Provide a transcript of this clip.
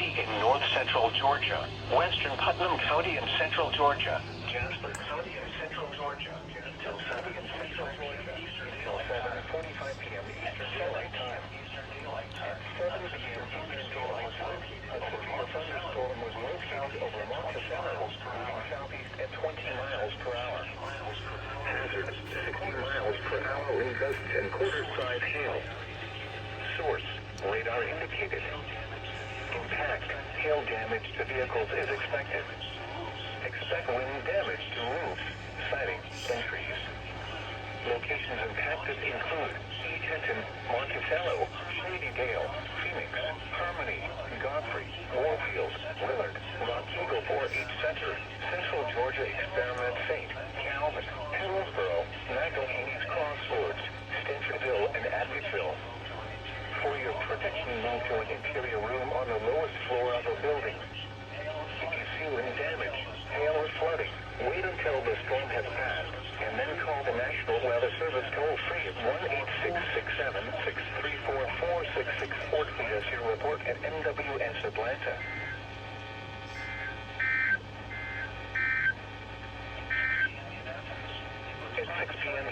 County in north-central Georgia, western Putnam County in central Georgia, Jasper County in central Georgia, till 7 in central Georgia, eastern till 7:45 p.m. Eastern Daylight Time. At 7 p.m. Eastern Daylight Time, a severe thunderstorm was north-south over Monticello, moving southeast at 20 miles per hour. Hazard, 60 miles per hour wind gusts and quarter-size hail. Source, radar indicated. Impact, hail damage to vehicles is expected. Expect wind damage to roofs, siding, and trees. Locations impacted include Eatonton, Monticello, Shadydale, Phoenix, Harmony, Godfrey, Warfield, Willard, Rock Eagle 4H Center, Central Georgia Experiment St. Calvin, Hillsboro, McElhaney's Crossroads, Stanfordville, and Advocate. For your protection, move to an interior room on the lowest floor of a building. If you see wind damage, hail, or flooding, wait until the storm has passed, and then call the National Weather Service toll-free at 1-866-7-634-4664 or tweet us your report at NWS Atlanta. At 6 p.m.